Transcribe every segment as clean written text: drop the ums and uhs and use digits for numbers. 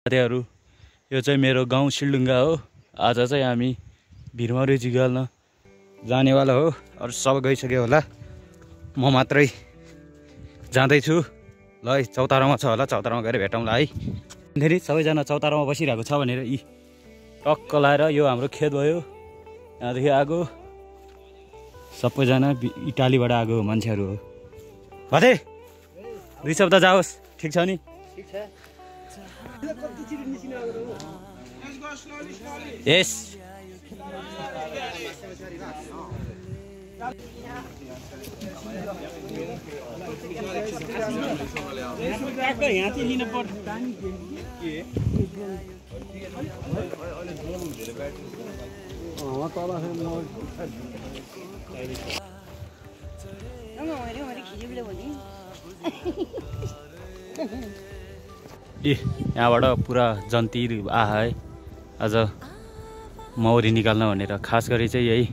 साथीहरु यो चाहिँ मेरो गाउँ सिलडुङ्गा हो। आज चाहिँ हामी भिरमा रेजी गाल्न जानेवाला हो। अरु सब गइसक्यो होला, म मात्रै जाँदैछु। ल है चौतारामा छ होला, चौतारामा गएर भेटौँला है। धेरै सबैजना चौतारामा बसिरहेको छ भनेर यी टक्क लाएर यो हाम्रो खेत भयो। यहाँदेखि आगो सबैजना इटालीबाट आएको मान्छेहरू हो। भते 2 शब्द जाओस्, ठिक छ नि? ठिक छ। यस यहाँबाट पुरा जन्तिर आहा है। आज मौरी निकाल्न भनेर खास गरी चाहिँ यही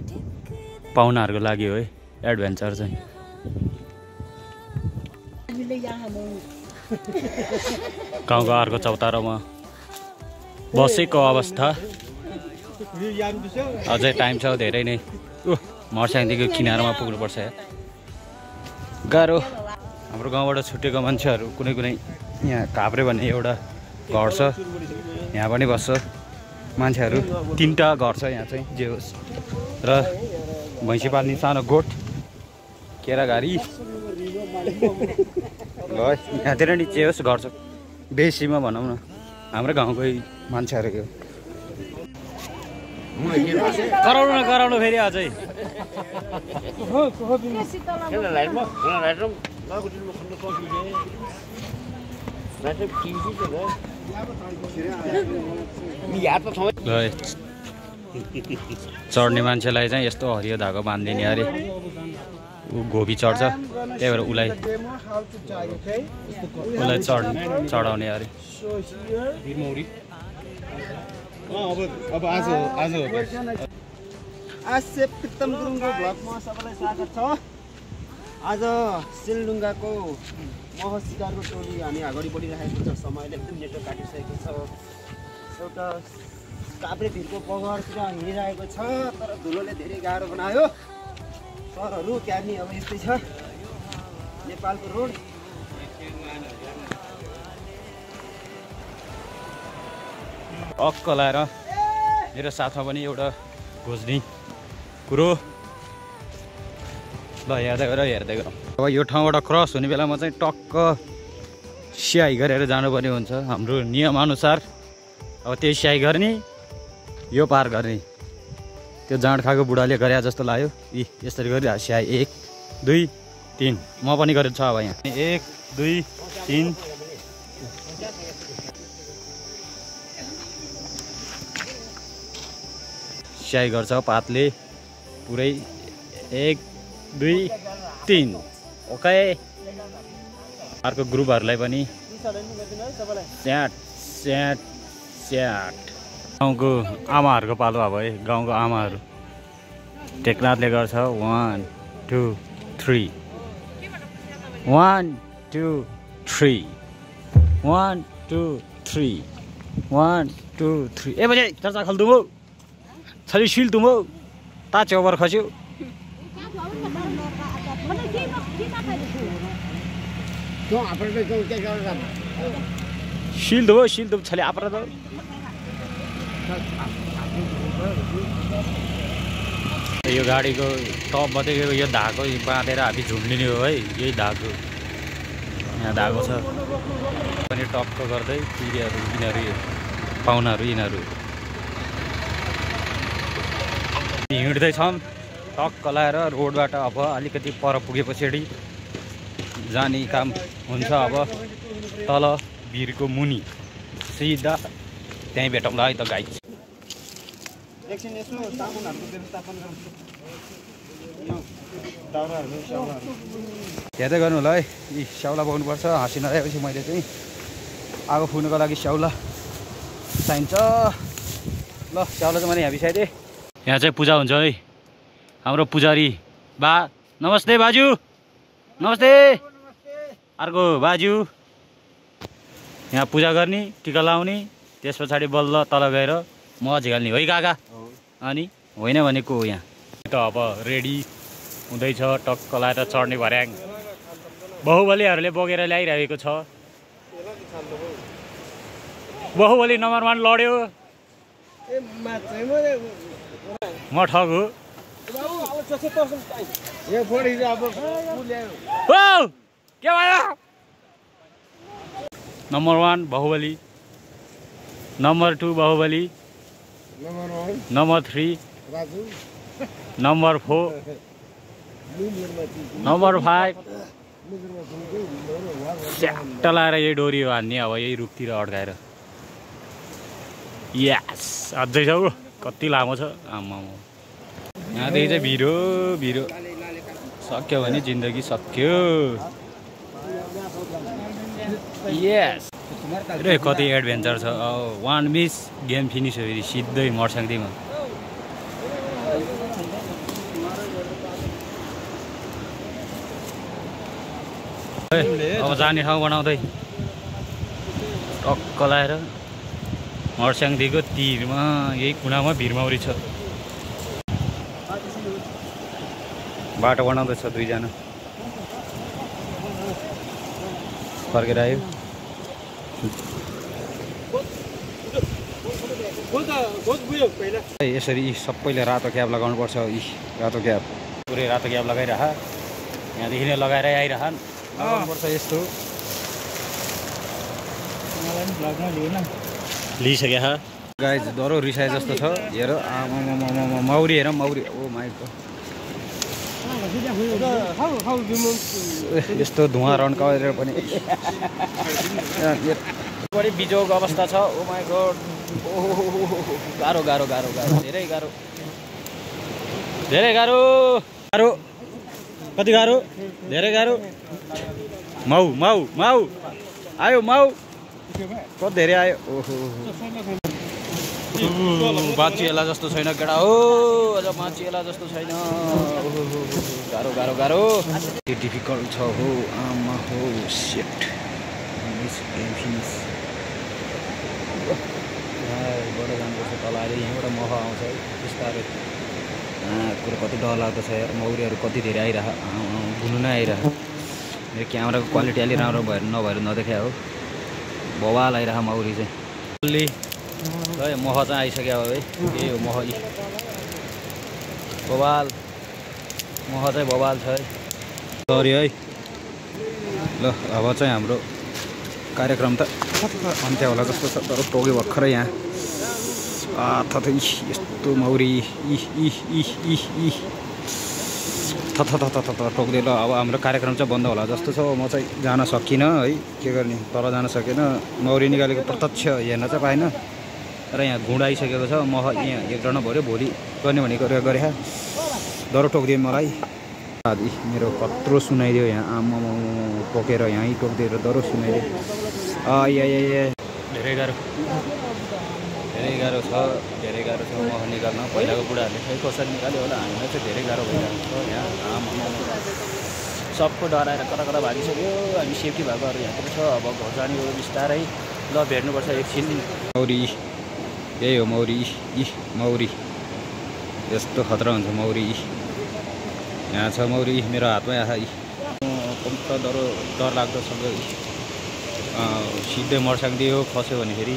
पाहुनाहरूको लागि हो है एडभेन्चर चाहिँ। गाउँको अर्को चौतारोमा बसेको अवस्था। अझै टाइम छ धेरै नै। मर्स्याङदेखिको किनारमा पुग्नुपर्छ यार, गाह्रो। हाम्रो गाउँबाट छुटेको मान्छेहरू कुनै कुनै यहाँ काभ्रे भन्ने एउटा घर छ, यहाँ पनि बस्छ मान्छेहरू। 3टा घर छ यहाँ चाहिँ जे होस्। र भैँसी पाल्ने सानो गोठ, केराघारी ल यहाँतिर नि जे होस् घर छ। बेसीमा भनौँ न हाम्रो गाउँकै मान्छेहरू हो। कराउनु फेरि अझै चढ्ने मान्छेलाई चाहिँ यस्तो हरियो धागो बाँधिदिने अरे। ऊ गोबी चढ्छ, त्यही भएर उसलाई चढाउने अरे। अब आज सेफ प्रितम गुरुङको भ्लगमा सबैलाई स्वागत छ। आज सिलडुङ्गाको मह शिकारको टोली हामी अगाडि बढिरहेको छ। समयले एकदम नेटो काटिसकेको छ। एउटा काभ्रे भिरको बगरतिर हिँडिरहेको छ, तर धुलोले धेरै गाह्रो बनायो। सरहरू क्यानी अब यस्तै छ नेपालको रोड। अक्क लाएर मेरो साथमा पनि एउटा खोज्ने कुरो। ल हेर्दै गर। अब यो ठाउँबाट क्रस हुने बेलामा चाहिँ टक्क स्याही गरेर जानुपर्ने हुन्छ हाम्रो नियमअनुसार। अब त्यही स्याही गर्ने, यो पार गर्ने। त्यो जाँड खाएको बुढाले गरे जस्तो लाग्यो। यसरी गरी स्याही 1 2 3। म पनि गरेको छ अब यहाँ 1 2 3। स्याही गर्छ पातले पुरै 1 2 3। ओके। अर्को ग्रुपहरूलाई पनि स्याट। गाउँको आमाहरूको पालो अब है। गाउँको आमाहरू टेकनाथले गर्छ 1 2 3 1 2 3 1 2 3 1 2 3। ए बजे चर्चा खल्दुम हो छली शिल तुम हो ता चौबर खस्यो। शिल दो छले आपरा दो। यो गाडीको टप मात्रै यो धागो बाँधेर हामी झुन्डिने हो है। यही धागो यहाँ धागो छ पनि टपको गर्दै पिरीहरू यिनीहरू पाहुनाहरू यिनीहरू हिँड्दैछौँ टक्क लाएर रोडबाट। अब अलिकति पर पुगेपछि जाने काम हुन्छ। अब तल भिरको मुनि सिधा त्यहीँ भेटौँला है त गाइस। हेर्दै गर्नु होला है। यी स्याउला पाउनुपर्छ। हाँसी नआएपछि मैले चाहिँ आगो फुक्नुको लागि स्याउला चाहिन्छ। ल स्याउला चाहिँ मैले यहाँ बिसाइदिएँ। यहाँ चाहिँ पूजा हुन्छ है। हाम्रो पुजारी बा नमस्ते बाजु। नमस्ते। अर्को बाजु यहाँ पूजा गर्ने, टिका लाउने, त्यस पछाडि बल्ल तल गएर मह झिकाल्ने है काका अनि होइन भनेको हो यहाँ त अब रेडी हुँदैछ टक्क लाएर चढ्ने भर्याङ बाहुबलीहरूले बोकेर ल्याइरहेको छ बाहुबली नम्बर 1 लड्यो म ठग हो के भयो नम्बर 1 बाहुबली नम्बर 2 बाहुबली नम्बर 3 नम्बर 4 नम्बर 5 स्याक्ट लाएर यही डोरी हान्ने अब यही रुखतिर अड्काएर यस अझै छ कति लामो छ आम्मा यहाँदेखि चाहिँ भिरो सक्यो भने जिन्दगी सक्यो यस कति एडभेन्चर छ 1 मिस गेम फिनिस हो फेरि सिधै मर्स्याङदेखिमा अब जाने ठाउँ बनाउँदै टक्क लाएर मर्स्याङदेखिको तिरमा यही कुनामा भिरमौरी छ बाटो बनाउँदैछ 2 जना फर्केर आयो यसरी सबैले रातो क्याप लगाउनुपर्छ यी रातो क्याप पुरै रातो क्याप लगाइरह यहाँदेखि नै लगाएर आइरहन् लगाउनुपर्छ यस्तो लिइसक्यो हा गाइज डरो रिसाए जस्तो छ हेर आमा मौरी हेर मौरी ओ माइ गॉड यस्तो धुवा रन्काएर पनि बढी बिजोग अवस्था छ ओ माइ गॉड गाह्रो गाह्रो गाह्रो गाह्रो धेरै गाह्रो गाह्रो कति गाह्रो धेरै गाह्रो माउ माउ माउ आयो माउ कति धेरै आयो ओहो बाँचिएला जस्तो छैन केटा हो अझ बाँचिएला जस्तो छैन गाह्रो गाह्रो गाह्रो डिफिकल्ट छ हो आमा हो सेट बडो जानुपर्छ तल अहिले यहीँबाट मह आउँछ है बिस्तारै कुरो कति डर लाग्दो छ यार मौरीहरू कति धेरै आइरह बुनु नै आइरह मेरो क्यामेराको क्वालिटी अलि राम्रो भएर नभएर नदेखा हो बवाल आइरह मौरी चाहिँ अलि है मह चाहिँ आइसक्यो है यही हो मह बवाल मह चाहिँ बवाल छ है सरी है ल अब चाहिँ हाम्रो कार्यक्रम त अन्त्य होला जस्तो छ तर टोक्यो भर्खरै यहाँ थथै यस्तो मौरी थथ टोक्दै ल अब हाम्रो कार्यक्रम चाहिँ बन्द होला जस्तो छ म चाहिँ जान सकिनँ है के गर्ने तर जान सकेन मौरी निकालेको प्रत्यक्ष हेर्न चाहिँ पाएन र यहाँ घुँड आइसकेको छ म यहाँ एक डन भऱ्यो भोलि गर्ने भनेको गरे डरो टोकिदियो मलाई मेरो कत्रो सुनाइदियो यहाँ आमा टोकेर यहीँ टोकिदिएर डरो सुनाइदियो धेरै गाह्रो छ मह निकाल्न पहिलाको बुढाहरूले खै कसरी निकाल्यो होला हामीलाई चाहिँ धेरै गाह्रो भइरहेको छ यहाँ आमा सबको डराएर कता कता भागिसक्यो हामी सेफ्टी भएकोहरू यहाँतिर छ अब घर जाने हो बिस्तारै ल भेट्नुपर्छ एकछिन मौरी यही हो मौरी मौरी यस्तो खतरा हुन्छ मौरी यहाँ छ मौरी मेरो हातमै आछ कम्ता डर लाग्दो छ सिधै मर्स्याङदियो खस्यो भने फेरि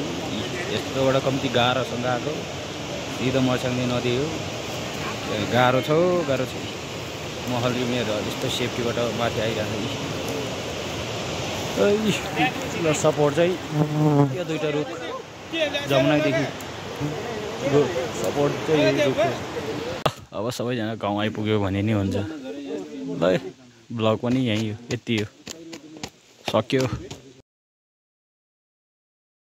यस्तोबाट कम्ती गाह्रोसँग आएको सिधो मर्स्याङदियो नदियो गाह्रो छ महल मेरो यस्तो सेफ्टीबाट माथि आइरहेको सपोर्ट चाहिँ यो 2टा रुख जमुनादेखि सपोर्ट चाहिँ रुख अब सबैजना गाउँ आइपुग्यो भने नि हुन्छ ल ब्लग पनि यहीँ हो यति हो सक्यो।